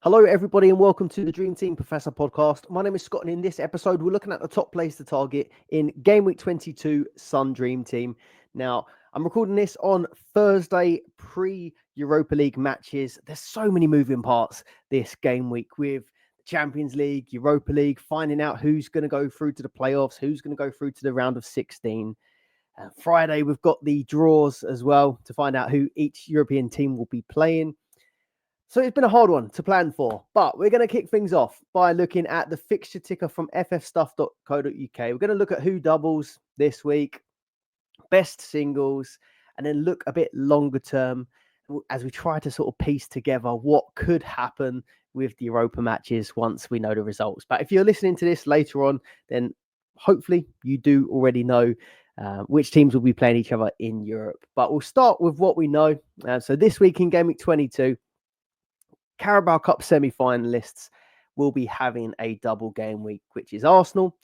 Hello, everybody, and welcome to the Dream Team Professor podcast. My name is Scott, and in this episode, we're looking at the top place to target in Gameweek 22 Sun Dream Team. Now, I'm recording this on Thursday, pre-Europa League matches. There's so many moving parts this game week with Champions League, Europa League, finding out who's going to go through to the playoffs, who's going to go through to the round of 16. Friday, we've got the draws as well to find out who each European team will be playing. So it's been a hard one to plan for, but we're going to kick things off by looking at the fixture ticker from ffstuff.co.uk. We're going to look at who doubles this week, best singles, and then look a bit longer term as we try to sort of piece together what could happen with the Europa matches once we know the results. But if you're listening to this later on, then hopefully you do already know which teams will be playing each other in Europe. But we'll start with what we know. So this week in Game Week 22, Carabao Cup semi-finalists will be having a double game week, which is Arsenal,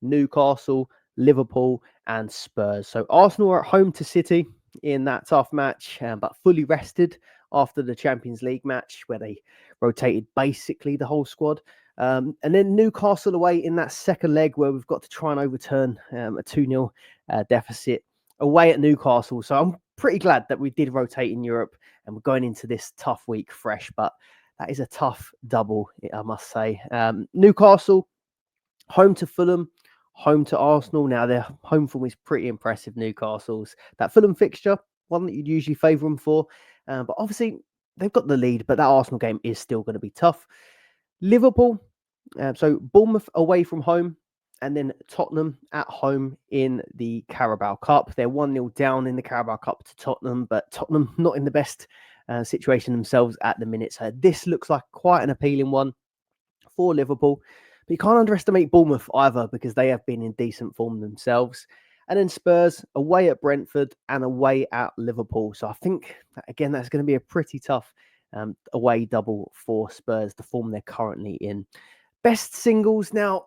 Newcastle, Liverpool, and Spurs. So Arsenal are at home to City in that tough match, but fully rested after the Champions League match where they rotated basically the whole squad. And then Newcastle away in that second leg where we've got to try and overturn a 2-0 deficit away at Newcastle. So I'm pretty glad that we did rotate in Europe and we're going into this tough week fresh, but that is a tough double, I must say. Newcastle, home to Fulham, home to Arsenal. Now, their home form is pretty impressive, Newcastle's. That Fulham fixture, one that you'd usually favour them for. But obviously, they've got the lead, but that Arsenal game is still going to be tough. Liverpool, so Bournemouth away from home, and then Tottenham at home in the Carabao Cup. They're 1-0 down in the Carabao Cup to Tottenham, but Tottenham not in the best situation themselves at the minute. So this looks like quite an appealing one for Liverpool. But you can't underestimate Bournemouth either because they have been in decent form themselves. And then Spurs away at Brentford and away at Liverpool. So I think, again, that's going to be a pretty tough away double for Spurs, the form they're currently in. Best singles. Now,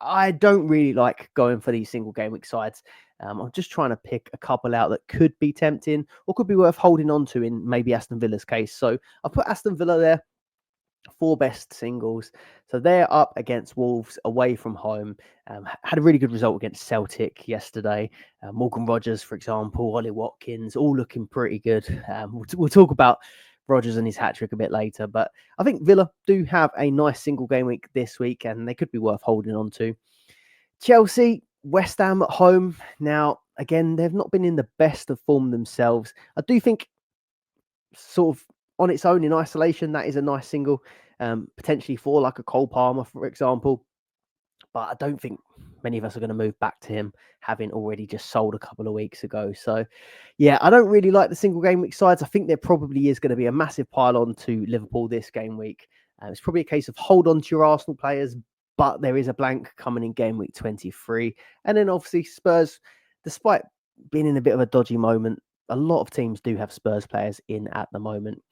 I don't really like going for these single game week sides. I'm just trying to pick a couple out that could be tempting or could be worth holding on to in maybe Aston Villa's case. So I'll put Aston Villa there for best singles. So they're up against Wolves away from home. Had a really good result against Celtic yesterday. Morgan Rogers, for example, Ollie Watkins, all looking pretty good. We'll talk about Rogers and his hat-trick a bit later. But I think Villa do have a nice single game week this week and they could be worth holding on to. Chelsea, West Ham at home. Now, again, they've not been in the best of form themselves. I do think sort of on its own in isolation, that is a nice single, potentially for like a Cole Palmer, for example. But I don't think many of us are going to move back to him, having already just sold a couple of weeks ago. So, yeah, I don't really like the single game week sides. I think there probably is going to be a massive pile on to Liverpool this game week. It's probably a case of hold on to your Arsenal players, but there is a blank coming in game week 23. And then obviously Spurs, despite being in a bit of a dodgy moment, a lot of teams do have Spurs players in at the moment.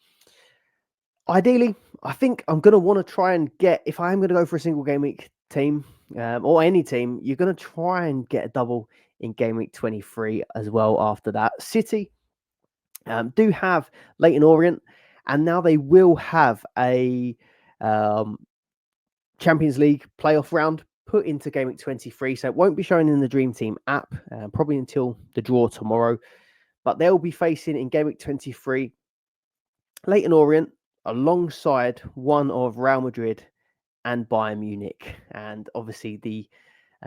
Ideally, I think I'm going to want to try and get, if I am going to go for a single game week team or any team, you're going to try and get a double in game week 23 as well after that. City do have Leyton Orient, and now they will have a Champions League playoff round put into Game Week 23. So it won't be showing in the Dream Team app, probably until the draw tomorrow. But they'll be facing in Game Week 23 Leyton Orient alongside one of Real Madrid and Bayern Munich. And obviously the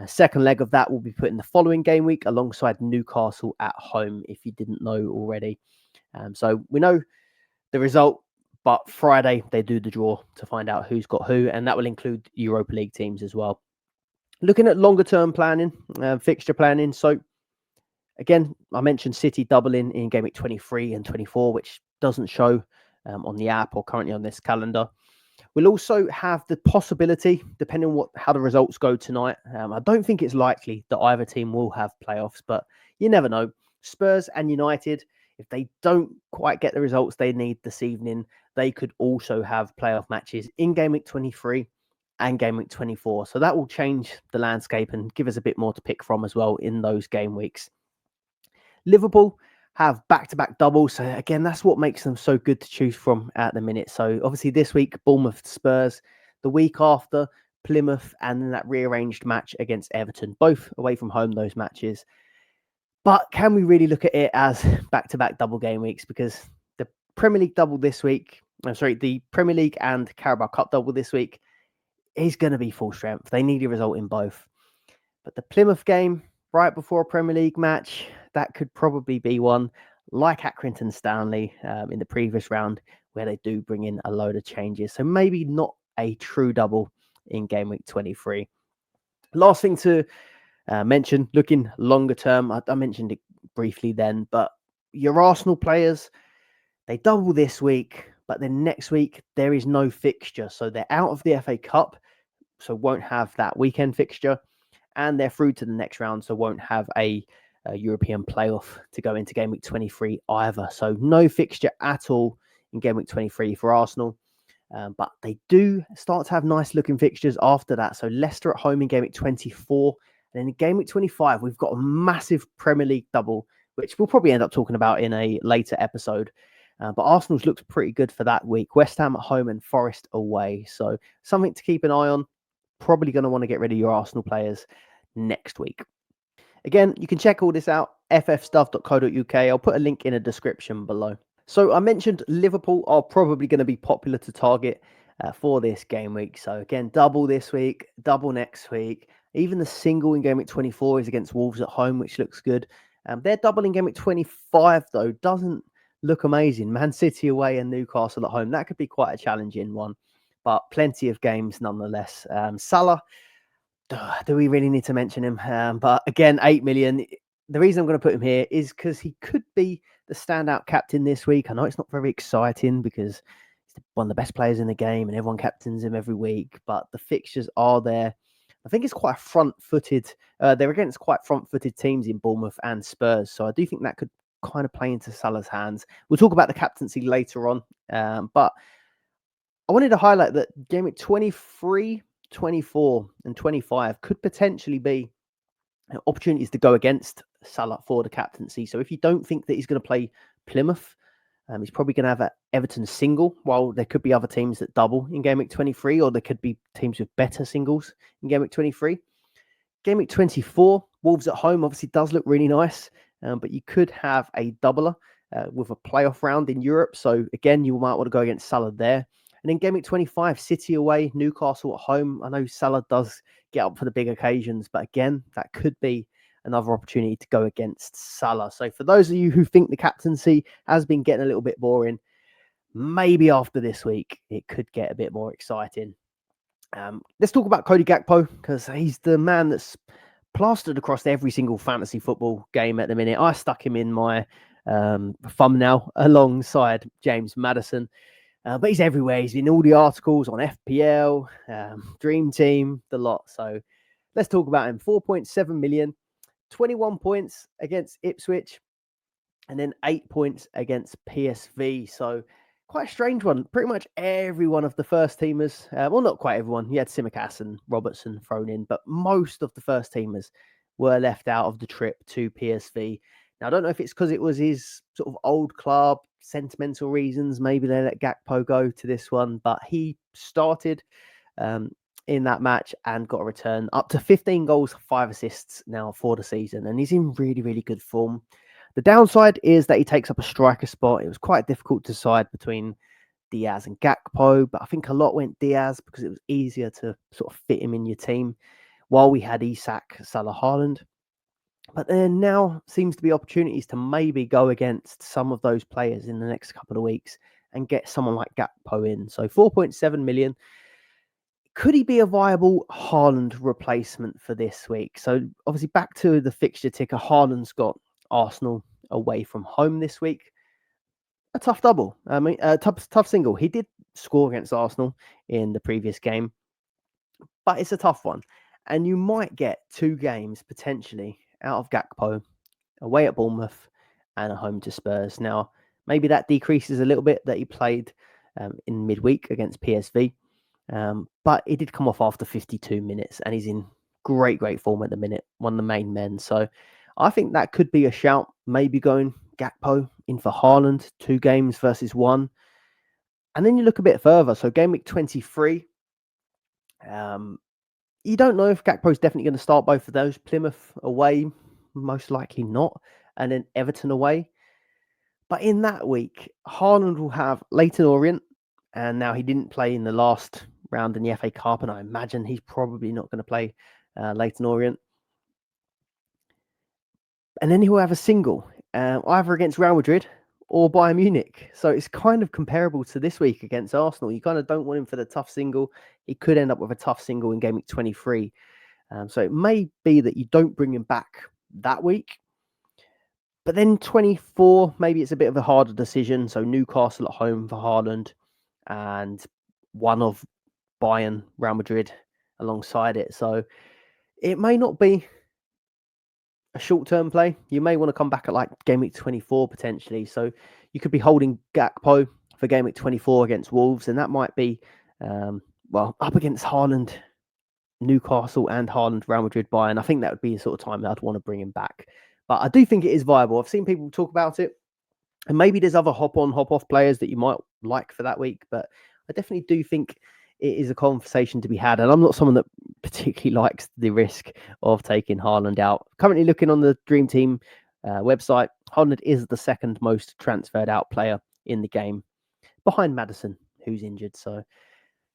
second leg of that will be put in the following game week alongside Newcastle at home, if you didn't know already. So we know the result. But Friday, they do the draw to find out who's got who, and that will include Europa League teams as well. Looking at longer-term planning, fixture planning. So, again, I mentioned City doubling in Game Week 23 and 24, which doesn't show on the app or currently on this calendar. We'll also have the possibility, depending on how the results go tonight. I don't think it's likely that either team will have playoffs, but you never know. Spurs and United, if they don't quite get the results they need this evening, they could also have playoff matches in Game Week 23 and Game Week 24. So that will change the landscape and give us a bit more to pick from as well in those game weeks. Liverpool have back-to-back doubles. So again, that's what makes them so good to choose from at the minute. So obviously this week, Bournemouth, Spurs. The week after, Plymouth, and then that rearranged match against Everton. Both away from home, those matches. But can we really look at it as back-to-back double game weeks? Because the Premier League double this week, the Premier League and Carabao Cup double this week is going to be full strength. They need a result in both. But the Plymouth game, right before a Premier League match, that could probably be one like Accrington Stanley in the previous round, where they do bring in a load of changes. So maybe not a true double in game week 23. Last thing to mention, looking longer term, I mentioned it briefly then, but your Arsenal players, they double this week, but then next week there is no fixture. So they're out of the FA Cup, so won't have that weekend fixture, and they're through to the next round, so won't have a European playoff to go into game week 23 either. So no fixture at all in game week 23 for Arsenal. But they do start to have nice looking fixtures after that. So Leicester at home in game week 24. And then in game week 25, we've got a massive Premier League double, which we'll probably end up talking about in a later episode. But Arsenal's looks pretty good for that week. West Ham at home and Forest away. So something to keep an eye on. Probably going to want to get rid of your Arsenal players next week. Again, you can check all this out, ffstuff.co.uk. I'll put a link in a description below. So I mentioned Liverpool are probably going to be popular to target for this game week. So again, double this week, double next week. Even the single in game week 24 is against Wolves at home, which looks good. Their double in game week 25, though, doesn't look amazing. Man City away and Newcastle at home. That could be quite a challenging one, but plenty of games nonetheless. Salah, do we really need to mention him? But again, 8 million. The reason I'm going to put him here is because he could be the standout captain this week. I know it's not very exciting because he's one of the best players in the game and everyone captains him every week, but the fixtures are there. I think it's quite front-footed. They're against quite front-footed teams in Bournemouth and Spurs, so I do think that could kind of play into Salah's hands. We'll talk about the captaincy later on, but I wanted to highlight that game week 23, 24, and 25 could potentially be opportunities to go against Salah for the captaincy. So if you don't think that he's going to play Plymouth, he's probably going to have an Everton single, while there could be other teams that double in game week 23, or there could be teams with better singles in game week 23. Game week 24, Wolves at home obviously does look really nice, but you could have a doubler with a playoff round in Europe. So again, you might want to go against Salah there. And then game week 25, City away, Newcastle at home. I know Salah does get up for the big occasions, but again, that could be another opportunity to go against Salah. So for those of you who think the captaincy has been getting a little bit boring, maybe after this week, it could get a bit more exciting. Let's talk about Cody Gakpo, because he's the man that's plastered across every single fantasy football game at the minute. I stuck him in my thumbnail alongside James Maddison. But he's everywhere. He's in all the articles on FPL, Dream Team, the lot. So let's talk about him. 4.7 million, 21 points against Ipswich, and then 8 points against PSV. So quite a strange one. Pretty much every one of the first teamers, well, not quite everyone. You had Tsimikas and Robertson thrown in, but most of the first teamers were left out of the trip to PSV. Now, I don't know if it's because it was his sort of old club, sentimental reasons. Maybe they let Gakpo go to this one, but he started in that match and got a return. Up to 15 goals, 5 assists now for the season, and he's in really, really good form. The downside is that he takes up a striker spot. It was quite difficult to decide between Diaz and Gakpo, but I think a lot went Diaz because it was easier to sort of fit him in your team while we had Isak, Salah, Haaland. But there now seems to be opportunities to maybe go against some of those players in the next couple of weeks and get someone like Gakpo in. So 4.7 million. Could he be a viable Haaland replacement for this week? So obviously back to the fixture ticker, Haaland's got Arsenal away from home this week. A tough double. I mean, tough single. He did score against Arsenal in the previous game, but it's a tough one. And you might get 2 games potentially out of Gakpo, away at Bournemouth and at home to Spurs. Now, maybe that decreases a little bit that he played in midweek against PSV, but he did come off after 52 minutes and he's in great form at the minute, one of the main men. So I think that could be a shout, maybe going Gakpo in for Haaland, 2 games versus 1. And then you look a bit further. So game week 23, you don't know if Gakpo's definitely going to start both of those. Plymouth away, most likely not. And then Everton away. But in that week, Haaland will have Leyton Orient. And now he didn't play in the last round in the FA Cup. And I imagine he's probably not going to play Leyton Orient. And then he'll have a single, either against Real Madrid or Bayern Munich. So it's kind of comparable to this week against Arsenal. You kind of don't want him for the tough single. He could end up with a tough single in game week 23. So it may be that you don't bring him back that week. But then 24, maybe it's a bit of a harder decision. So Newcastle at home for Haaland and one of Bayern, Real Madrid alongside it. So it may not be a short-term play. You may want to come back at like game week 24 potentially. So you could be holding Gakpo for game week 24 against Wolves, and that might be, up against Haaland, Newcastle, and Haaland, Real Madrid, Bayern. I think that would be the sort of time that I'd want to bring him back. But I do think it is viable. I've seen people talk about it, and maybe there's other hop-on, hop-off players that you might like for that week, but I definitely do think it is a conversation to be had. And I'm not someone that particularly likes the risk of taking Haaland out. Currently looking on the Dream Team website, Haaland is the second most transferred out player in the game, behind Maddison, who's injured. So,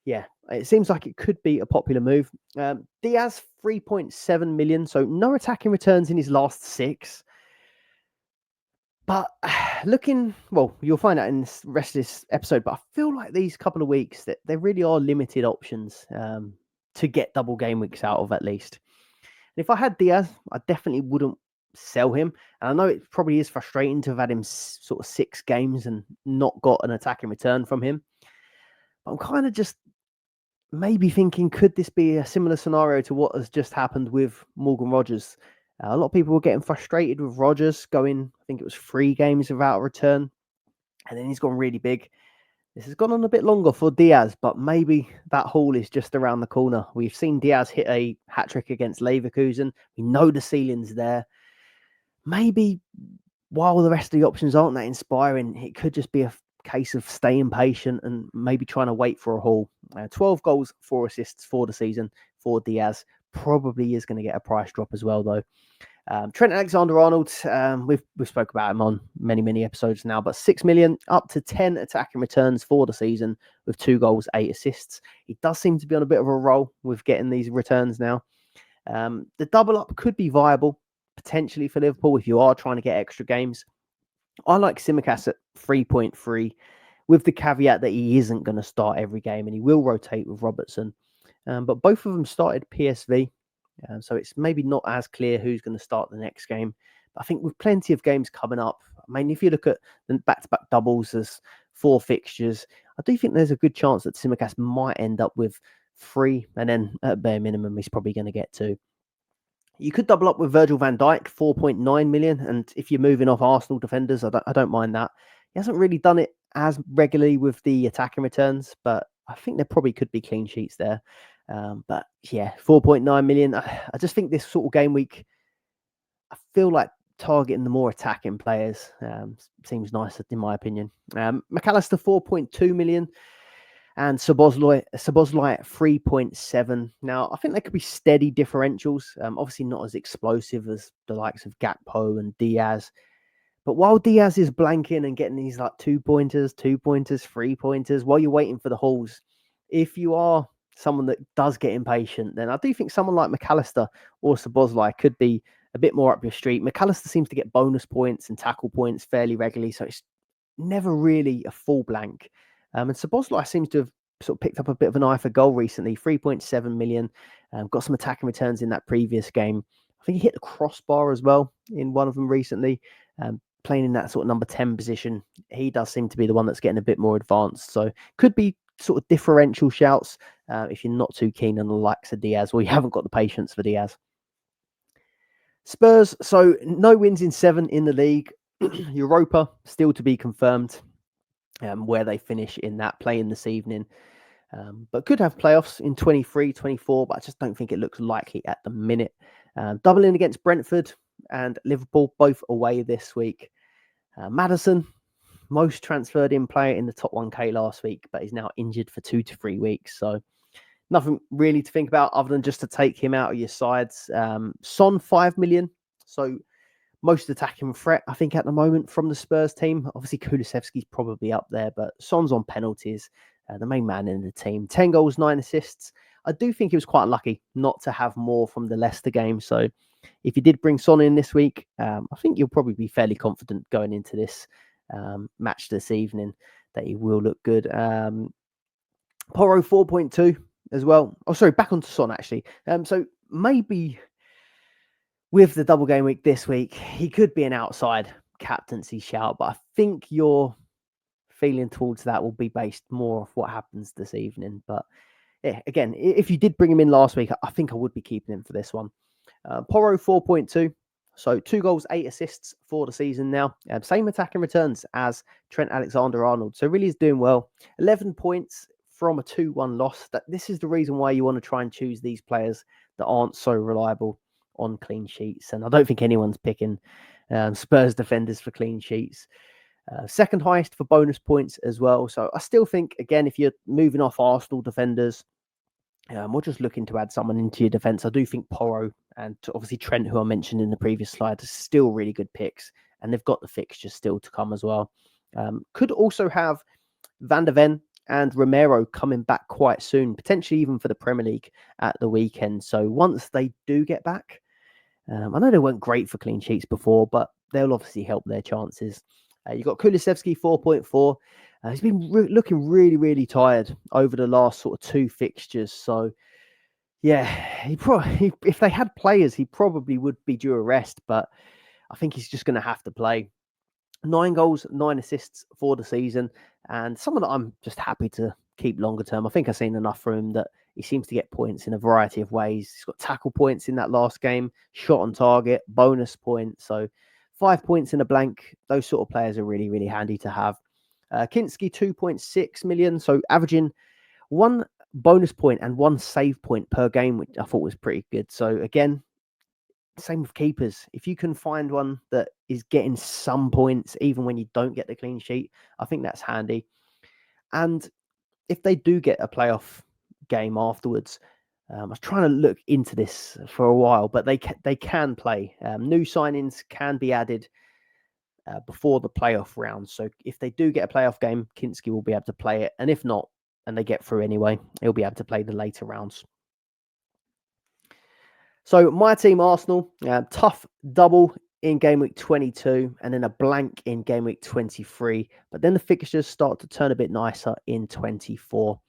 yeah, it seems like it could be a popular move. Diaz, 3.7 million. So no attacking returns in his last 6. But you'll find out in the rest of this episode, but I feel like these couple of weeks that there really are limited options to get double game weeks out of at least. And if I had Diaz, I definitely wouldn't sell him. And I know it probably is frustrating to have had him sort of 6 games and not got an attacking return from him. But I'm kind of just maybe thinking, could this be a similar scenario to what has just happened with Morgan Rogers? A lot of people were getting frustrated with Rogers going, I think it was 3 games without a return. And then he's gone really big. This has gone on a bit longer for Diaz, but maybe that haul is just around the corner. We've seen Diaz hit a hat-trick against Leverkusen. We know the ceiling's there. Maybe while the rest of the options aren't that inspiring, it could just be a case of staying patient and maybe trying to wait for a haul. 12 goals, 4 assists for the season for Diaz. Probably is going to get a price drop as well, though. Trent Alexander-Arnold, we've spoke about him on many episodes now, but 6 million, up to 10 attacking returns for the season with 2 goals, 8 assists. He does seem to be on a bit of a roll with getting these returns now. The double up could be viable potentially for Liverpool if you are trying to get extra games. I like Tsimikas at 3.3 with the caveat that he isn't going to start every game and he will rotate with Robertson. But both of them started PSV. So it's maybe not as clear who's going to start the next game. But I think with plenty of games coming up, I mean, if you look at the back-to-back doubles, there's 4 fixtures. I do think there's a good chance that Tsimikas might end up with 3, and then at bare minimum, he's probably going to get 2. You could double up with Virgil van Dijk, 4.9 million. And if you're moving off Arsenal defenders, I don't mind that. He hasn't really done it as regularly with the attacking returns, but I think there probably could be clean sheets there. But yeah, 4.9 million. I just think this sort of game week, I feel like targeting the more attacking players seems nicer in my opinion. McAllister, 4.2 million. And Szoboszlai at 3.7. Now, I think there could be steady differentials. Obviously not as explosive as the likes of Gakpo and Diaz. But while Diaz is blanking and getting these like 2-pointers, 3-pointers, while you're waiting for the hauls, if you are someone that does get impatient, then I do think someone like McAllister or Szoboszlai could be a bit more up your street. McAllister seems to get bonus points and tackle points fairly regularly, so it's never really a full blank. And Szoboszlai seems to have sort of picked up a bit of an eye for goal recently, 3.7 million. Got some attacking returns in that previous game. I think he hit the crossbar as well in one of them recently. Playing in that sort of number 10 position, he does seem to be the one that's getting a bit more advanced. So could be sort of differential shouts if you're not too keen on the likes of Diaz or you haven't got the patience for Diaz. Spurs, so no wins in 7 in the league. Europa still to be confirmed where they finish in that play-in this evening. But could have playoffs in 23, 24, but I just don't think it looks likely at the minute. Doubling against Brentford and Liverpool, both away this week. Maddison, most transferred in player in the top 1K last week, but is now injured for 2 to 3 weeks. So nothing really to think about other than just to take him out of your sides. Son, 5 million. So most attacking threat, I think, at the moment from the Spurs team. Obviously, Kulusevski's probably up there, but Son's on penalties, the main man in the team. 10 goals, 9 assists. I do think he was quite lucky not to have more from the Leicester game. So if you did bring Son in this week, I think you'll probably be fairly confident going into this match this evening that he will look good. Porro 4.2 as well. Oh, sorry, back onto Son actually. So maybe with the double game week this week, he could be an outside captaincy shout, but I think your feeling towards that will be based more off what happens this evening. But yeah, again, if you did bring him in last week, I think I would be keeping him for this one. Porro 4.2. So 2 goals, 8 assists for the season now. Same attacking returns as Trent Alexander-Arnold. So really is doing well. 11 points from a 2-1 loss. This is the reason why you want to try and choose these players that aren't so reliable on clean sheets. And I don't think anyone's picking Spurs defenders for clean sheets. Second highest for bonus points as well. So I still think, again, if you're moving off Arsenal defenders, or just looking to add someone into your defence, I do think Porro and obviously Trent, who I mentioned in the previous slide, are still really good picks. And they've got the fixtures still to come as well. Could also have Van der Ven and Romero coming back quite soon, potentially even for the Premier League at the weekend. So once they do get back, I know they weren't great for clean sheets before, but they'll obviously help their chances. You've got Kulusevski 4.4. He's been looking really, really tired over the last sort of 2 fixtures. So, yeah, he probably, if they had players, he probably would be due a rest, but I think he's just going to have to play. 9 goals, 9 assists for the season, and someone that I'm just happy to keep longer term. I think I've seen enough for him that he seems to get points in a variety of ways. He's got tackle points in that last game, shot on target, bonus points. So 5 points in a blank. Those sort of players are really, really handy to have. Kinski, 2.6 million. So averaging 1 bonus point and 1 save point per game, which I thought was pretty good. So again, same with keepers. If you can find one that is getting some points, even when you don't get the clean sheet, I think that's handy. And if they do get a playoff game afterwards, I was trying to look into this for a while, but they can play. New signings can be added before the playoff round. So if they do get a playoff game, Kinski will be able to play it. And if not, and they get through anyway, he'll be able to play the later rounds. So my team, Arsenal, tough double in game week 22 and then a blank in game week 23. But then the fixtures start to turn a bit nicer in 24.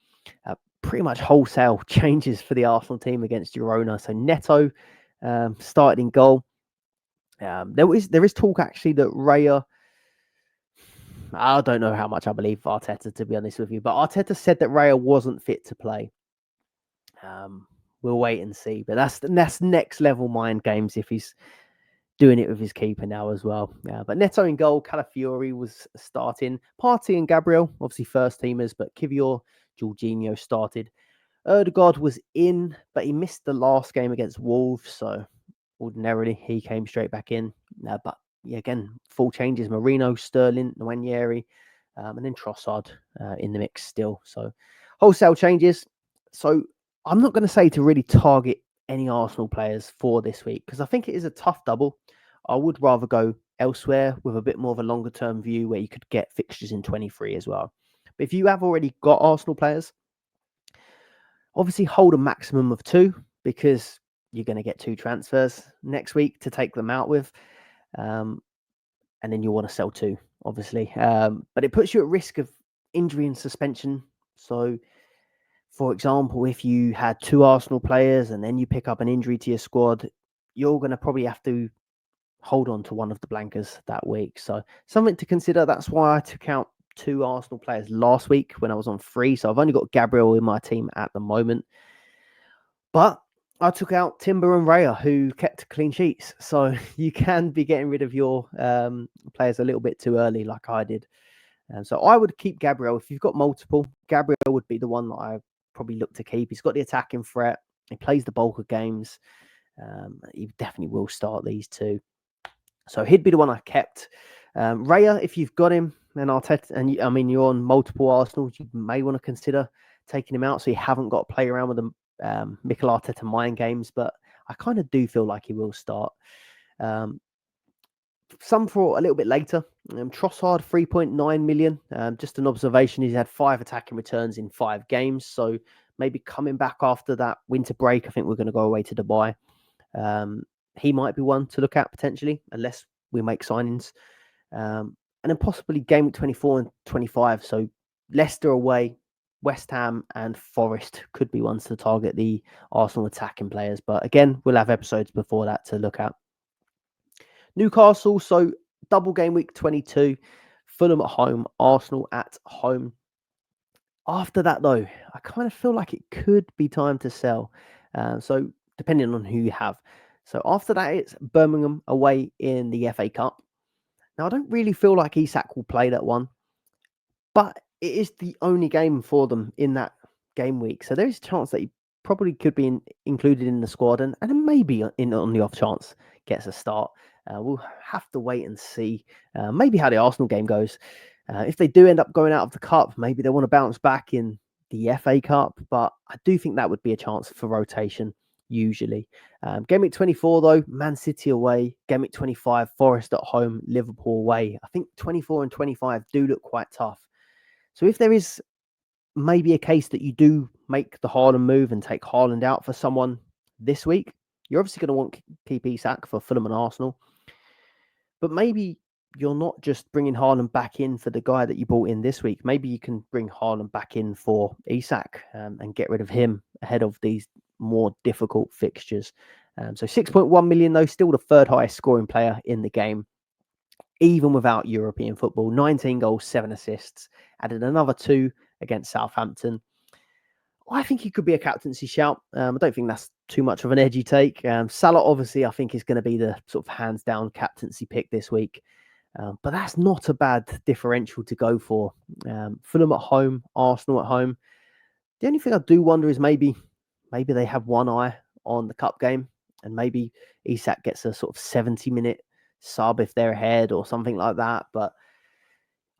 Pretty much wholesale changes for the Arsenal team against Girona. So Neto started in goal. There is talk actually that Raya, I don't know how much I believe Arteta, to be honest with you, but Arteta said that Raya wasn't fit to play. We'll wait and see, but that's next level mind games if he's doing it with his keeper now as well. But Neto in goal, Calafiori was starting. Partey and Gabriel, obviously first teamers, but Kivior, Jorginho started. Ødegaard was in, but he missed the last game against Wolves, so ordinarily he came straight back in. But yeah, again, full changes: Marino, Sterling, Nwaneri, and then Trossard in the mix still. So wholesale changes. So I'm not going to say to really target any Arsenal players for this week because I think it is a tough double. I would rather go elsewhere with a bit more of a longer term view where you could get fixtures in 23 as well. But if you have already got Arsenal players, obviously hold a maximum of 2 because you're going to get 2 transfers next week to take them out with. And then you'll want to sell 2, obviously. But it puts you at risk of injury and suspension. So, for example, if you had 2 Arsenal players and then you pick up an injury to your squad, you're going to probably have to hold on to one of the blankers that week. So something to consider. That's why I took out 2 Arsenal players last week when I was on free. So I've only got Gabriel in my team at the moment. But I took out Timber and Raya, who kept clean sheets. So you can be getting rid of your players a little bit too early, like I did. So I would keep Gabriel. If you've got multiple, Gabriel would be the one that I probably look to keep. He's got the attacking threat. He plays the bulk of games. He definitely will start these 2. So he'd be the one I kept. Raya, if you've got him, and Arteta, and I mean you're on multiple Arsenals, you may want to consider taking him out so you haven't got to play around with the Mikel Arteta mind games. But I kind of do feel like he will start. Some for a little bit later. Trossard, 3.9 million. Just an observation, he's had 5 attacking returns in 5 games. So maybe coming back after that winter break, I think we're going to go away to Dubai. He might be one to look at potentially, unless we make signings. And then possibly game week 24 and 25. So Leicester away, West Ham and Forest could be ones to target the Arsenal attacking players. But again, we'll have episodes before that to look at. Newcastle, so double game week 22, Fulham at home, Arsenal at home. After that, though, I kind of feel like it could be time to sell. So depending on who you have. So after that, it's Birmingham away in the FA Cup. Now, I don't really feel like Isak will play that one, but it is the only game for them in that game week. So there is a chance that he probably could be included in the squad and then maybe on the off chance gets a start. We'll have to wait and see maybe how the Arsenal game goes. If they do end up going out of the cup, maybe they want to bounce back in the FA Cup, but I do think that would be a chance for rotation usually. Game week 24 though, Man City away. Game week 25, Forest at home, Liverpool away. I think 24 and 25 do look quite tough. So if there is maybe a case that you do make the Haaland move and take Haaland out for someone this week, you're obviously going to want to keep Isak for Fulham and Arsenal. But maybe you're not just bringing Haaland back in for the guy that you brought in this week. Maybe you can bring Haaland back in for Isak and get rid of him ahead of these more difficult fixtures. So 6.1 million, though, still the third highest scoring player in the game, even without European football. 19 goals, 7 assists, added another 2 against Southampton. I think he could be a captaincy shout. I don't think that's too much of an edgy take. Salah, obviously, I think is going to be the sort of hands down captaincy pick this week. But that's not a bad differential to go for. Fulham at home, Arsenal at home. The only thing I do wonder is maybe they have one eye on the cup game and maybe Isak gets a sort of 70-minute sub if they're ahead or something like that. But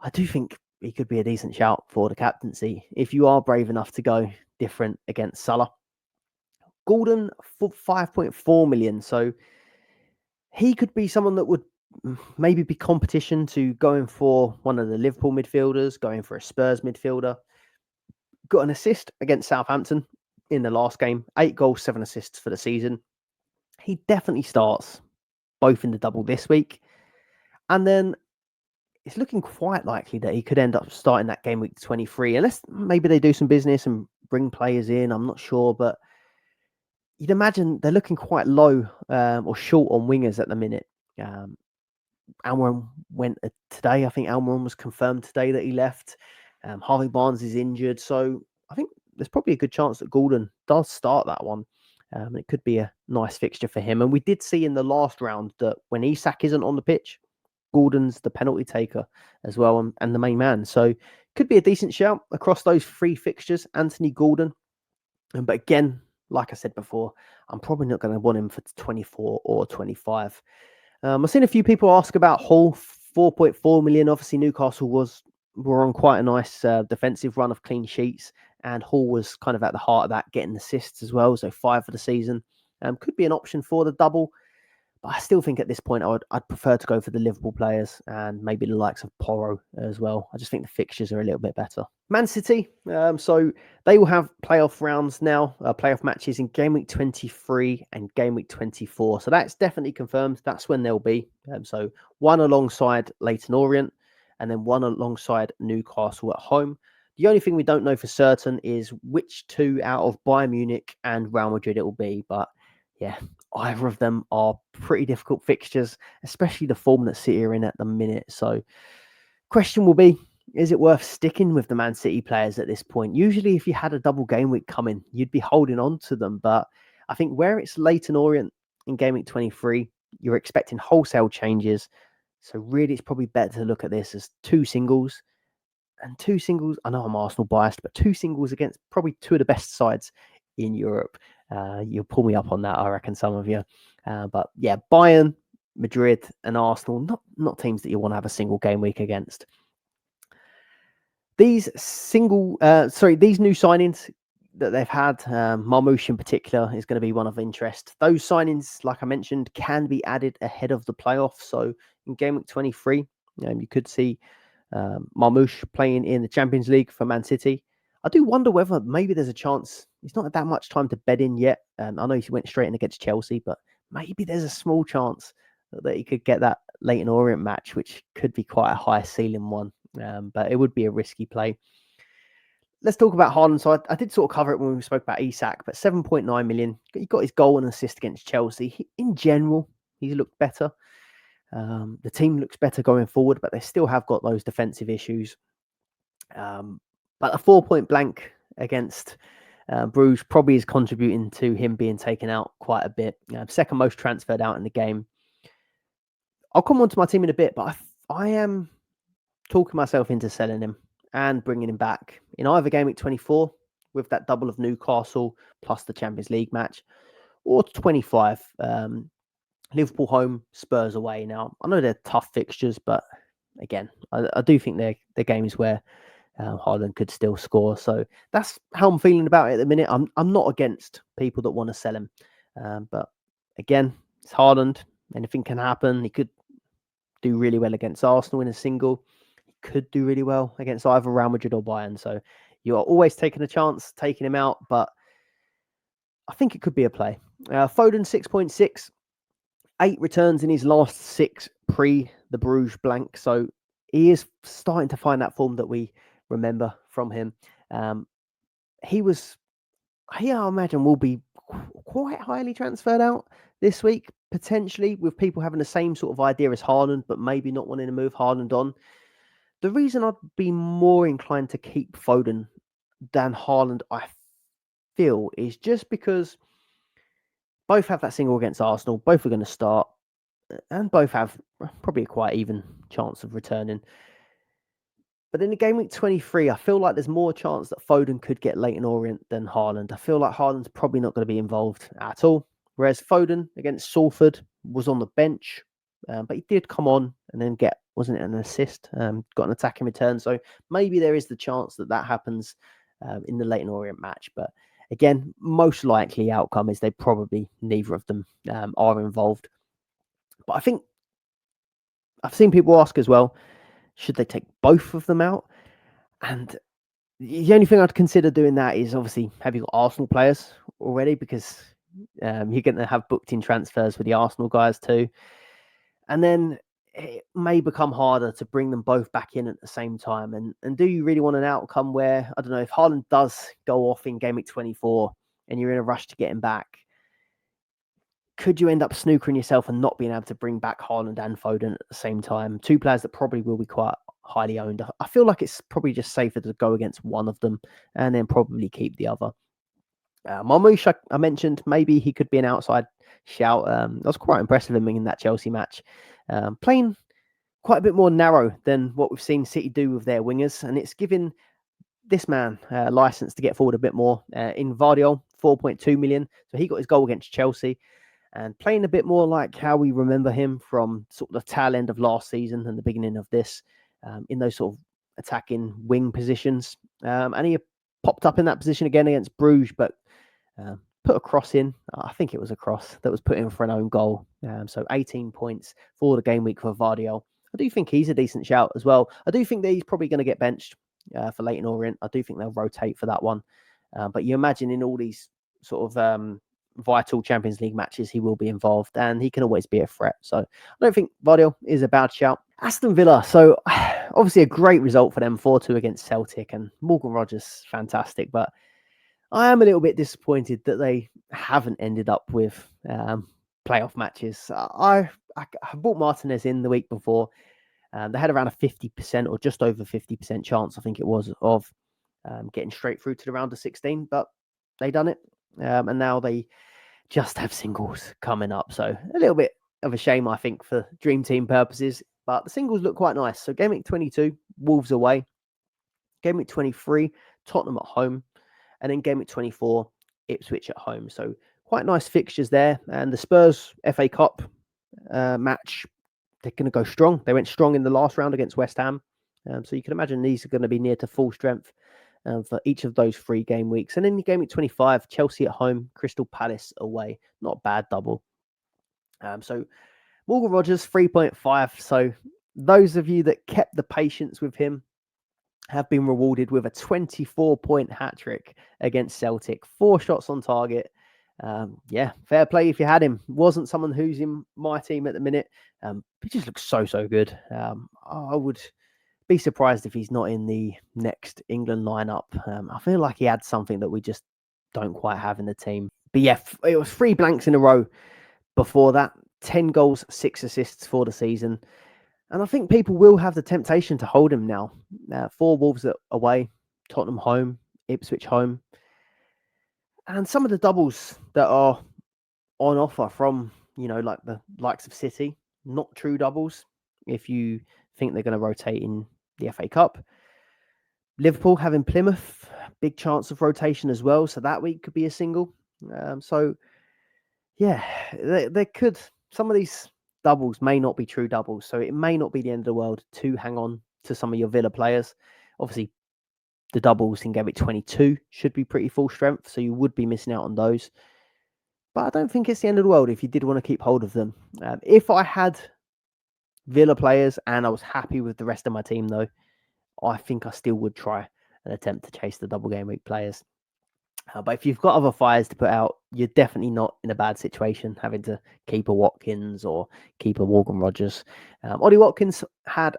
I do think he could be a decent shout for the captaincy if you are brave enough to go different against Salah. Gordon for 5.4 million. So he could be someone that would maybe be competition to going for one of the Liverpool midfielders, going for a Spurs midfielder. Got an assist against Southampton in the last game. 8 goals, 7 assists for the season. He definitely starts both in the double this week. And then it's looking quite likely that he could end up starting that game week 23, unless maybe they do some business and bring players in. I'm not sure, but you'd imagine they're looking quite low or short on wingers at the minute. Almiron went today. I think Almiron was confirmed today that he left. Harvey Barnes is injured. So I think there's probably a good chance that Gordon does start that one. It could be a nice fixture for him. And we did see in the last round that when Isak isn't on the pitch, Gordon's the penalty taker as well and the main man. So could be a decent shout across those 3 fixtures, Anthony Gordon. But again, like I said before, I'm probably not going to want him for 24 or 25. I've seen a few people ask about Hull, 4.4 million. Obviously, Newcastle were on quite a nice defensive run of clean sheets, and Hull was kind of at the heart of that, getting assists as well. So 5 for the season. Could be an option for the double. But I still think at this point I'd prefer to go for the Liverpool players and maybe the likes of Porro as well. I just think the fixtures are a little bit better. Man City, so they will have playoff rounds now, playoff matches in game week 23 and game week 24. So that's definitely confirmed. That's when they'll be. So one alongside Leyton Orient and then one alongside Newcastle at home. The only thing we don't know for certain is which 2 out of Bayern Munich and Real Madrid it will be. But yeah, either of them are pretty difficult fixtures, especially the form that City are in at the minute. So question will be, is it worth sticking with the Man City players at this point? Usually if you had a double game week coming, you'd be holding on to them. But I think where it's Leyton Orient in game week 23, you're expecting wholesale changes. So really it's probably better to look at this as 2 singles. And 2 singles, I know I'm Arsenal biased, but 2 singles against probably 2 of the best sides in Europe. You'll pull me up on that, I reckon, some of you. But yeah, Bayern, Madrid and Arsenal, not teams that you want to have a single game week against. These new signings that they've had, Marmoush in particular is going to be one of interest. Those signings, like I mentioned, can be added ahead of the playoffs. So in Game Week 23, you could see Marmoush playing in the Champions League for Man City. I do wonder whether maybe there's a chance. It's not that much time to bet in yet. I know he went straight in against Chelsea, but maybe there's a small chance that he could get that Leyton Orient match, which could be quite a high ceiling one. But it would be a risky play. Let's talk about Haaland. So I did sort of cover it when we spoke about Isak, but 7.9 million. He got his goal and assist against Chelsea. In general, he's looked better. The team looks better going forward, but they still have got those defensive issues. But a 4-point blank against Bruges probably is contributing to him being taken out quite a bit. Second most transferred out in the game. I'll come on to my team in a bit, but I am talking myself into selling him and bringing him back in either Game Week 24 with that double of Newcastle plus the Champions League match, or 25. Liverpool home, Spurs away. Now, I know they're tough fixtures, but again, I do think they're games where Haaland could still score. So that's how I'm feeling about it at the minute. I'm not against people that want to sell him. But again, it's Haaland. Anything can happen. He could do really well against Arsenal in a single. He could do really well against either Real Madrid or Bayern. So you are always taking a chance, taking him out. But I think it could be a play. Foden 6.6. 8 returns in his last 6 pre the Bruges blank. So he is starting to find that form that we remember from him. I imagine will be quite highly transferred out this week, potentially, with people having the same sort of idea as Haaland, but maybe not wanting to move Haaland on. The reason I'd be more inclined to keep Foden than Haaland, I feel, is just because both have that single against Arsenal, both are going to start, and both have probably a quite even chance of returning. But in the Game Week 23, I feel like there's more chance that Foden could get Leyton Orient than Haaland. I feel like Haaland's probably not going to be involved at all. Whereas Foden against Salford was on the bench, but he did come on and then wasn't it an assist? Got an attacking return. So maybe there is the chance that happens in the Leyton Orient match. But again, most likely outcome is they probably neither of them are involved. But I think I've seen people ask as well, should they take both of them out? And the only thing I'd consider doing that is obviously, have you got Arsenal players already? Because you're going to have booked in transfers with the Arsenal guys too. And then it may become harder to bring them both back in at the same time. And do you really want an outcome where, I don't know, if Haaland does go off in Game Week 24 and you're in a rush to get him back, could you end up snookering yourself and not being able to bring back Haaland and Foden at the same time? 2 players that probably will be quite highly owned. I feel like it's probably just safer to go against one of them and then probably keep the other. Marmoush, I mentioned, maybe he could be an outside shout. I was quite impressed with him in that Chelsea match. Playing quite a bit more narrow than what we've seen City do with their wingers, and it's given this man license to get forward a bit more. In Vardiol, 4.2 million. So he got his goal against Chelsea. And playing a bit more like how we remember him from sort of the tail end of last season and the beginning of this, in those sort of attacking wing positions. And he popped up in that position again against Bruges, but put a cross in. I think it was a cross that was put in for an own goal. So 18 points for the game week for Vardiol. I do think he's a decent shout as well. I do think that he's probably going to get benched for Leyton Orient. I do think they'll rotate for that one. But you imagine in all these sort of vital Champions League matches, he will be involved and he can always be a threat. So I don't think Vardiol is a bad shout. Aston Villa. So obviously a great result for them, 4-2 against Celtic, and Morgan Rogers, fantastic. But I am a little bit disappointed that they haven't ended up with playoff matches. I bought Martinez in the week before. They had around a 50% or just over 50% chance, I think it was, of getting straight through to the round of 16, but they done it. And now they just have singles coming up. So a little bit of a shame, I think, for Dream Team purposes. But the singles look quite nice. So Game Week 22, Wolves away. Game Week 23, Tottenham at home. And then Game Week 24, Ipswich at home. So quite nice fixtures there. And the Spurs FA Cup match, they're going to go strong. They went strong in the last round against West Ham. So you can imagine these are going to be near to full strength for each of those 3 game weeks. And then in game week 25, Chelsea at home, Crystal Palace away. Not a bad double. So Morgan Rogers, 3.5. So those of you that kept the patience with him have been rewarded with a 24-point hat-trick against Celtic. 4 shots on target. Fair play if you had him. Wasn't someone who's in my team at the minute. He just looks so good. I would be surprised if he's not in the next England lineup. I feel like he had something that we just don't quite have in the team. But yeah, it was 3 blanks in a row before that. 10 goals, 6 assists for the season. And I think people will have the temptation to hold him now. 4 Wolves away, Tottenham home, Ipswich home. And some of the doubles that are on offer from, like the likes of City, not true doubles. If you think they're going to rotate in the FA Cup. Liverpool having Plymouth, big chance of rotation as well. So that week could be a single. They could. Some of these doubles may not be true doubles. So it may not be the end of the world to hang on to some of your Villa players. Obviously, the doubles in Gameweek 22 should be pretty full strength. So you would be missing out on those. But I don't think it's the end of the world if you did want to keep hold of them. If I had Villa players and I was happy with the rest of my team, though, I think I still would try an attempt to chase the double game week players. But if you've got other fires to put out, you're definitely not in a bad situation having to keep a Watkins or keep a Morgan Rogers. Ollie Watkins had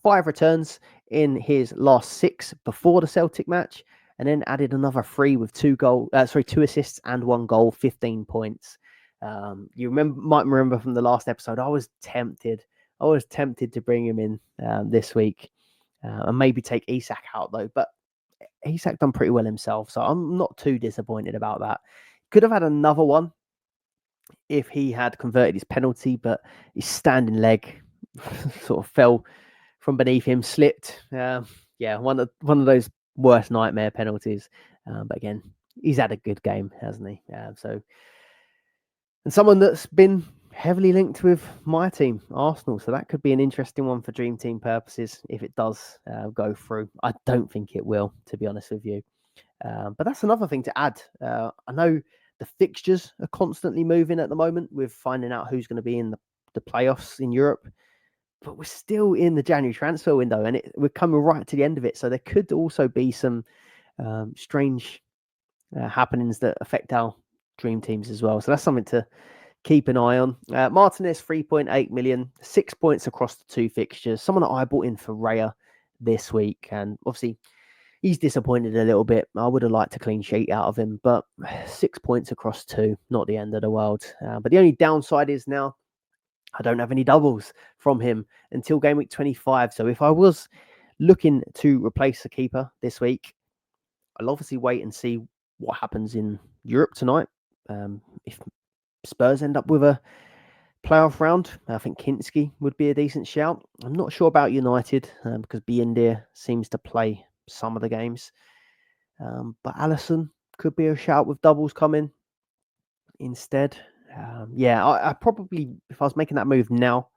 5 returns in his last 6 before the Celtic match, and then added another 3 with 2 assists and 1 goal, 15 points. You might remember from the last episode, I was tempted to bring him in this week and maybe take Isak out though, but Isak done pretty well himself, so I'm not too disappointed about that. Could have had another one if he had converted his penalty, but his standing leg sort of fell from beneath him, slipped. One of those worst nightmare penalties. But again, he's had a good game, hasn't he? And someone that's been heavily linked with my team, Arsenal. So that could be an interesting one for Dream Team purposes if it does go through. I don't think it will, to be honest with you. But that's another thing to add. I know the fixtures are constantly moving at the moment with finding out who's going to be in the playoffs in Europe. But we're still in the January transfer window and we're coming right to the end of it. So there could also be some strange happenings that affect our dream teams as well. So that's something to keep an eye on. Martinez, 3.8 million, 6 points across the 2 fixtures. Someone that I bought in for Raya this week. And obviously, he's disappointed a little bit. I would have liked a clean sheet out of him, but 6 points across 2, not the end of the world. But the only downside is now I don't have any doubles from him until game week 25. So if I was looking to replace a keeper this week, I'll obviously wait and see what happens in Europe tonight. If Spurs end up with a playoff round, I think Kinski would be a decent shout. I'm not sure about United because Biendir seems to play some of the games. But Alisson could be a shout with doubles coming instead. I probably, if I was making that move now,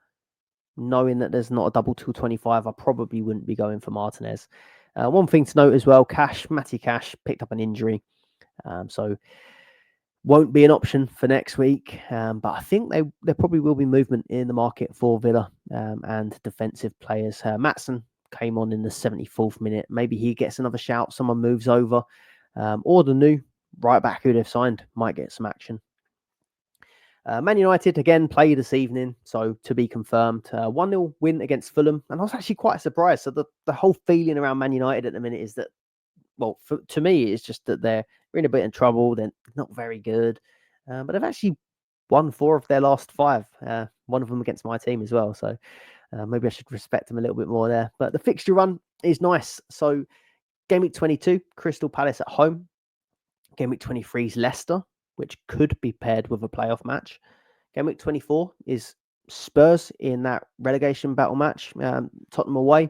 knowing that there's not a double till 25, I probably wouldn't be going for Martinez. One thing to note as well, Matty Cash picked up an injury. So won't be an option for next week. But I think there probably will be movement in the market for Villa and defensive players. Maatsen came on in the 74th minute. Maybe he gets another shout. Someone moves over. Or the new right back who they've signed might get some action. Man United again play this evening, so to be confirmed. 1-0 win against Fulham, and I was actually quite surprised. So the whole feeling around Man United at the minute is that, well, to me, it's just that they're in a bit of trouble. They're not very good, but they've actually won 4 of their last 5. One of them against my team as well. So maybe I should respect them a little bit more there. But the fixture run is nice. So game week 22, Crystal Palace at home. Game week 23 is Leicester, which could be paired with a playoff match. Game week 24 is Spurs in that relegation battle match, Tottenham away,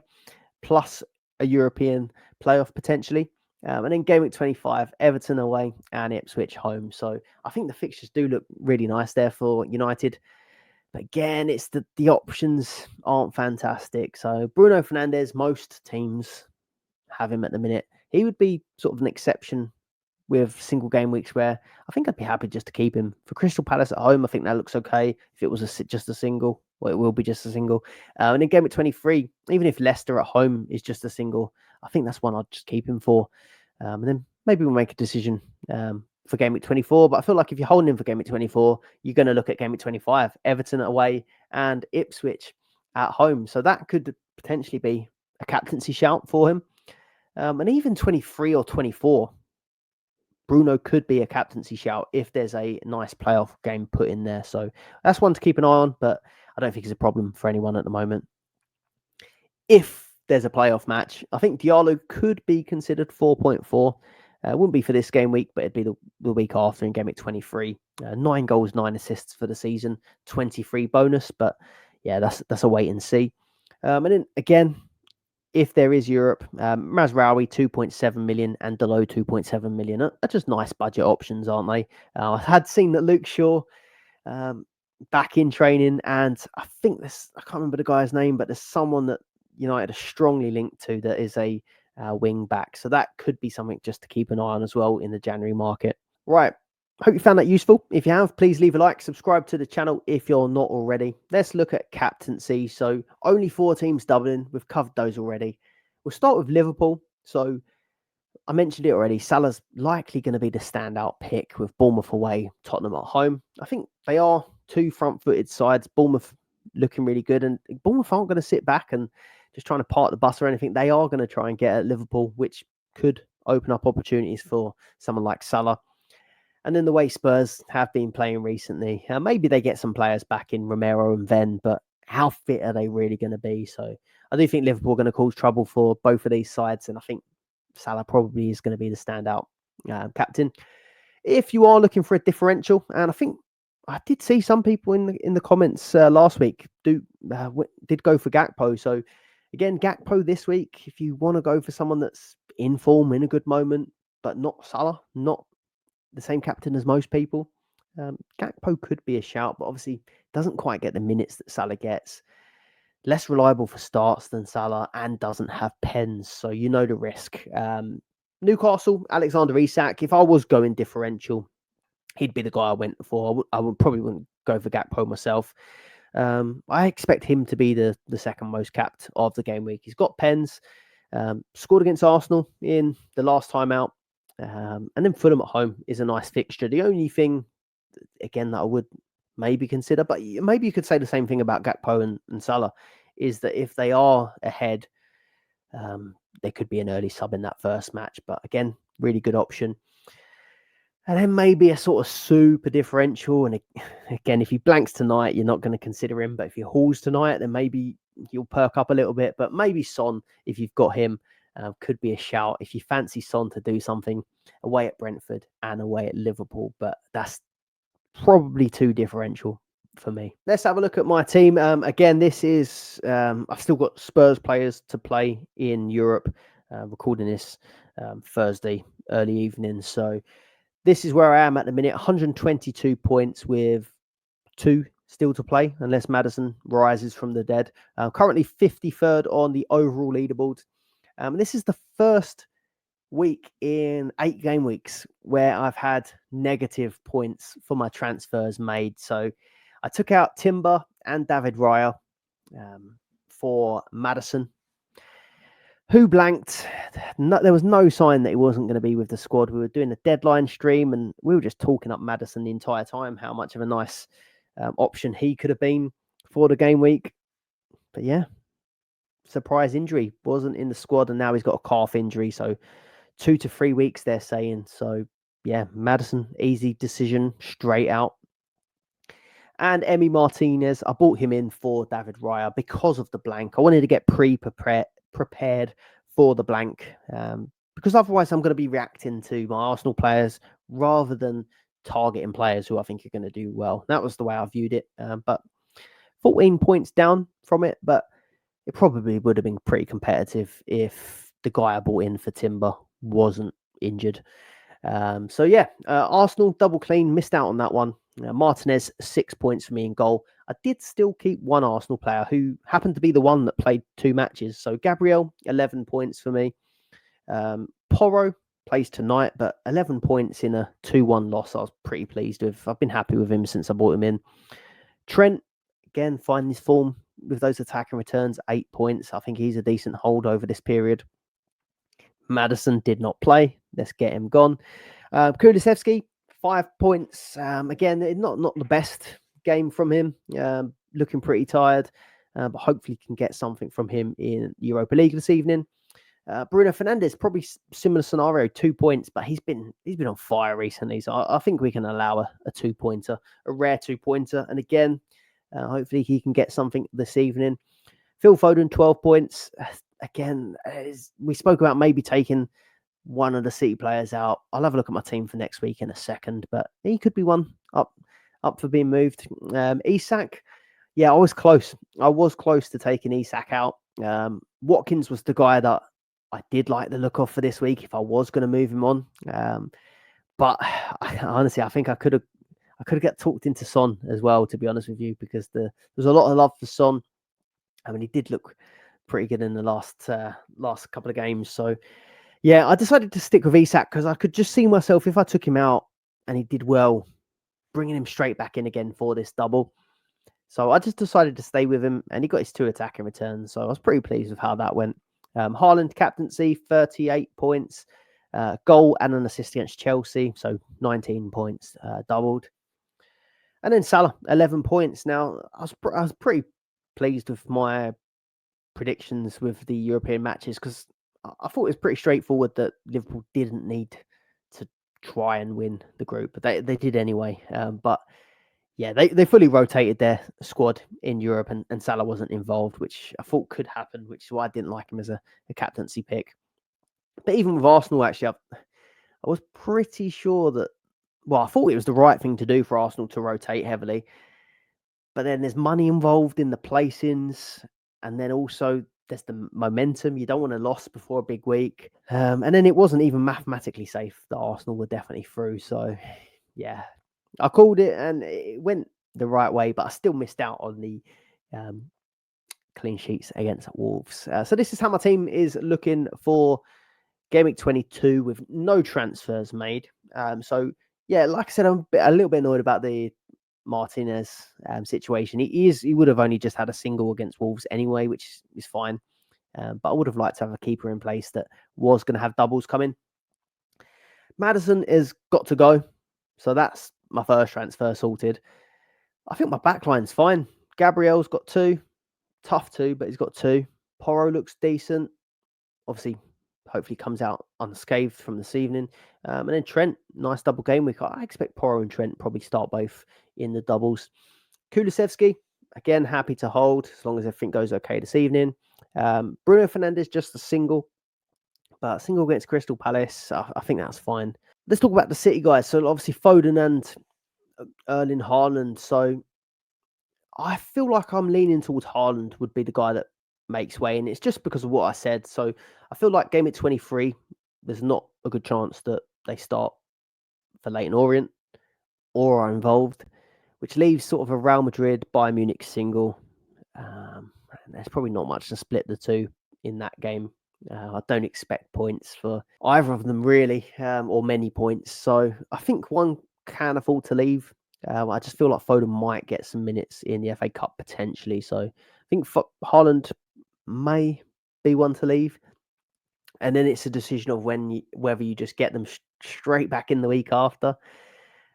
plus a European playoff potentially. And then game week 25, Everton away and Ipswich home. So I think the fixtures do look really nice there for United. But again, it's the options aren't fantastic. So Bruno Fernandes, most teams have him at the minute. He would be sort of an exception with single game weeks where I think I'd be happy just to keep him. For Crystal Palace at home, I think that looks okay. If it was just a single, well, it will be just a single. And in game at 23, even if Leicester at home is just a single, I think that's one I'd just keep him for. And then maybe we'll make a decision for game week 24. But I feel like if you're holding him for game week 24, you're going to look at game week 25, Everton away and Ipswich at home. So that could potentially be a captaincy shout for him. And even 23 or 24, Bruno could be a captaincy shout if there's a nice playoff game put in there. So that's one to keep an eye on, but I don't think it's a problem for anyone at the moment. If there's a playoff match, I think Diallo could be considered 4.4. It wouldn't be for this game week, but it'd be the week after in game week 23. 9 goals, 9 assists for the season, 23 bonus. But yeah, that's a wait and see. And then again, if there is Europe, Mazraoui 2.7 million and Delo 2.7 million are just nice budget options, aren't they? I had seen that Luke Shaw back in training, and I think I can't remember the guy's name, but there's someone that United are strongly linked to that is a wing back. So that could be something just to keep an eye on as well in the January market. Right. Hope you found that useful. If you have, please leave a like, subscribe to the channel if you're not already. Let's look at captaincy. So only 4 teams doubling. We've covered those already. We'll start with Liverpool. So I mentioned it already. Salah's likely going to be the standout pick with Bournemouth away, Tottenham at home. I think they are 2 front-footed sides. Bournemouth looking really good, and Bournemouth aren't going to sit back and just trying to park the bus or anything. They are going to try and get at Liverpool, which could open up opportunities for someone like Salah. And then the way Spurs have been playing recently, maybe they get some players back in Romero and Venn, but how fit are they really going to be? So I do think Liverpool are going to cause trouble for both of these sides, and I think Salah probably is going to be the standout captain. If you are looking for a differential, and I think I did see some people in the comments last week did go for Gakpo. So again, Gakpo this week, if you want to go for someone that's in form, in a good moment, but not Salah, not the same captain as most people, Gakpo could be a shout, but obviously doesn't quite get the minutes that Salah gets. Less reliable for starts than Salah and doesn't have pens, so you know the risk. Newcastle, Alexander Isak. If I was going differential, he'd be the guy I went for. I would probably wouldn't go for Gakpo myself. I expect him to be the second most capped of the game week. He's got pens, scored against Arsenal in the last time out. And then Fulham at home is a nice fixture. The only thing, again, that I would maybe consider, but maybe you could say the same thing about Gakpo and Salah, is that if they are ahead, there could be an early sub in that first match. But again, really good option. And then maybe a sort of super differential. And again, if he blanks tonight, you're not going to consider him. But if he hauls tonight, then maybe you'll perk up a little bit. But maybe Son, if you've got him, could be a shout if you fancy Son to do something away at Brentford and away at Liverpool. But that's probably too differential for me. Let's have a look at my team. Again, this is I've still got Spurs players to play in Europe. Recording this Thursday early evening, so this is where I am at the minute. 122 points with 2 still to play, unless Maddison rises from the dead. Currently 53rd on the overall leaderboard. This is the first week in 8 game weeks where I've had negative points for my transfers made. So I took out Timber and David Raya for Maddison, who blanked. There was no sign that he wasn't going to be with the squad. We were doing a deadline stream and we were just talking up Maddison the entire time, how much of a nice option he could have been for the game week. But yeah, surprise injury, wasn't in the squad, and now he's got a calf injury. So 2 to 3 weeks, they're saying. So yeah, Maddison, easy decision, straight out. And Emi Martinez, I bought him in for David Raya because of the blank. I wanted to get prepared for the blank, because otherwise I'm going to be reacting to my Arsenal players rather than targeting players who I think are going to do well. That was the way I viewed it. But 14 points down from it, but it probably would have been pretty competitive if the guy I bought in for Timber wasn't injured. So yeah, Arsenal double clean, missed out on that one. Martinez, 6 points for me in goal. I did still keep one Arsenal player who happened to be the one that played 2 matches. So Gabriel, 11 points for me. Porro plays tonight, but 11 points in a 2-1 loss. I was pretty pleased with. I've been happy with him since I bought him in. Trent, again, find his form with those attacking returns, 8 points. I think he's a decent hold over this period. Maddison did not play. Let's get him gone. Kulusevski, 5 points. Again, not the best game from him. Looking pretty tired, but hopefully can get something from him in Europa League this evening. Bruno Fernandes, probably similar scenario, 2 points, but he's been on fire recently. So I think we can allow a 2-pointer, a rare 2-pointer. And again, hopefully he can get something this evening. Phil Foden, 12 points. Again, we spoke about maybe taking one of the City players out. I'll have a look at my team for next week in a second, but he could be one up for being moved. Isak, yeah, I was close. I was close to taking Isak out. Watkins was the guy that I did like the look of for this week if I was going to move him on. But honestly, I think I could have got talked into Son as well, to be honest with you, because there's a lot of love for Son. I mean, he did look pretty good in the last couple of games. So, yeah, I decided to stick with Isak because I could just see myself, if I took him out and he did well, bringing him straight back in again for this double. So I just decided to stay with him, and he got his 2 attacking returns. So I was pretty pleased with how that went. Haaland, captaincy, 38 points, goal and an assist against Chelsea. So 19 points, doubled. And then Salah, 11 points. Now, I was pretty pleased with my predictions with the European matches because I thought it was pretty straightforward that Liverpool didn't need to try and win the group, but they did anyway. But yeah, they fully rotated their squad in Europe, and Salah wasn't involved, which I thought could happen, which is why I didn't like him as a captaincy pick. But even with Arsenal, actually, I was pretty sure that, well, I thought it was the right thing to do for Arsenal to rotate heavily. But then there's money involved in the placings, and then also there's the momentum. You don't want to lose before a big week. And then it wasn't even mathematically safe that Arsenal were definitely through. So, yeah, I called it and it went the right way, but I still missed out on the clean sheets against Wolves. So this is how my team is looking for Gameweek 22 with no transfers made. So, yeah, like I said, I'm a little bit annoyed about the Martinez situation. He would have only just had a single against Wolves anyway, which is fine. But I would have liked to have a keeper in place that was going to have doubles coming. Maddison has got to go. So that's my first transfer sorted. I think my backline's fine. Gabriel's got 2. Tough 2, but he's got 2. Porro looks decent. Obviously, hopefully comes out unscathed from this evening. And then Trent, nice double game week. I expect Porro and Trent probably start both in the doubles. Kulusevski, again, happy to hold as long as everything goes okay this evening. Bruno Fernandes, just a single. But a single against Crystal Palace, I think that's fine. Let's talk about the City guys. So obviously Foden and Erling Haaland. So I feel like I'm leaning towards Haaland would be the guy that makes way, and it's just because of what I said. So I feel like game at 23, there's not a good chance that they start for Leyton Orient or are involved, which leaves sort of a Real Madrid Bayern Munich single. There's probably not much to split the two in that game. I don't expect points for either of them really, or many points. So I think one can afford to leave. I just feel like Foden might get some minutes in the FA Cup potentially. So I think Haaland may be one to leave. And then it's a decision of whether you just get them straight back in the week after,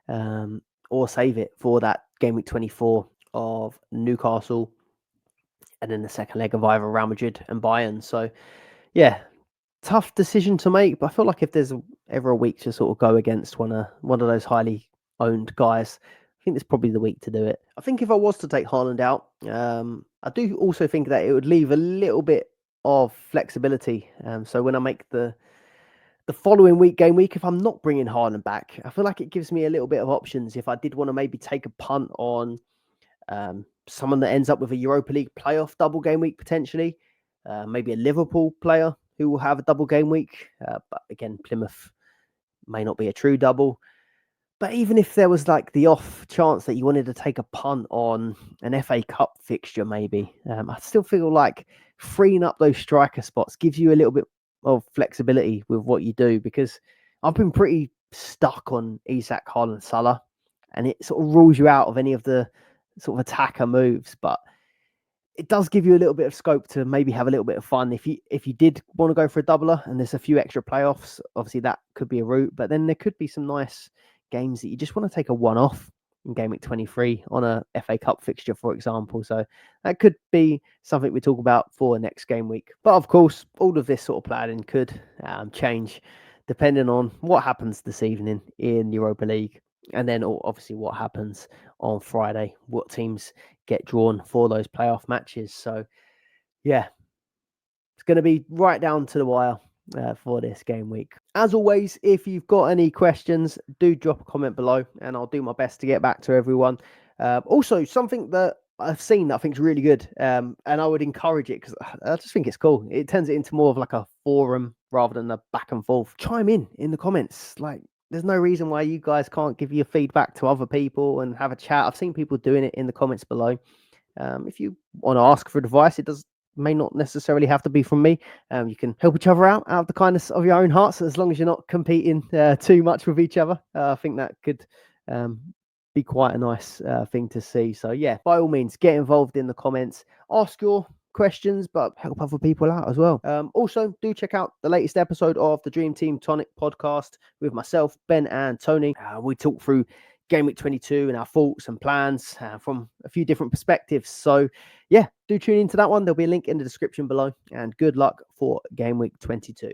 or save it for that game week 24 of Newcastle, and then the second leg of either Real Madrid and Bayern. So, yeah, tough decision to make. But I feel like if there's ever a week to sort of go against one of those highly owned guys, I think it's probably the week to do it. I think if I was to take Haaland out, I do also think that it would leave a little bit of flexibility. So when I make the following week, game week, if I'm not bringing Haaland back, I feel like it gives me a little bit of options. If I did want to maybe take a punt on someone that ends up with a Europa League playoff double game week potentially, maybe a Liverpool player who will have a double game week. But again, Plymouth may not be a true double. But even if there was like the off chance that you wanted to take a punt on an FA Cup fixture, maybe, I still feel like freeing up those striker spots gives you a little bit of flexibility with what you do, because I've been pretty stuck on Isak, Haaland, Salah, and it sort of rules you out of any of the sort of attacker moves. But it does give you a little bit of scope to maybe have a little bit of fun. If you did want to go for a doubler and there's a few extra playoffs, obviously that could be a route. But then there could be some nice games that you just want to take a one-off in Game Week 23 on a FA Cup fixture, for example. So that could be something we talk about for next game week. But of course, all of this sort of planning could change depending on what happens this evening in Europa League. And then obviously what happens on Friday, what teams get drawn for those playoff matches. So yeah, it's going to be right down to the wire for this game week. As always, if you've got any questions, do drop a comment below and I'll do my best to get back to everyone. Also, something that I've seen that I think is really good, and I would encourage it because I just think it's cool. It turns it into more of like a forum rather than a back and forth. Chime in the comments. Like, there's no reason why you guys can't give your feedback to other people and have a chat. I've seen people doing it in the comments below. If you want to ask for advice, it may not necessarily have to be from me. You can help each other out of the kindness of your own hearts, as long as you're not competing too much with each other. I think that could be quite a nice thing to see. So yeah, by all means, get involved in the comments, ask your questions, but help other people out as well. Also, do check out the latest episode of the Dream Team Tonic podcast with myself, Ben, and Tony. We talk through Game Week 22 and our thoughts and plans from a few different perspectives. So yeah, do tune into that one. There'll be a link in the description below, and good luck for Game Week 22.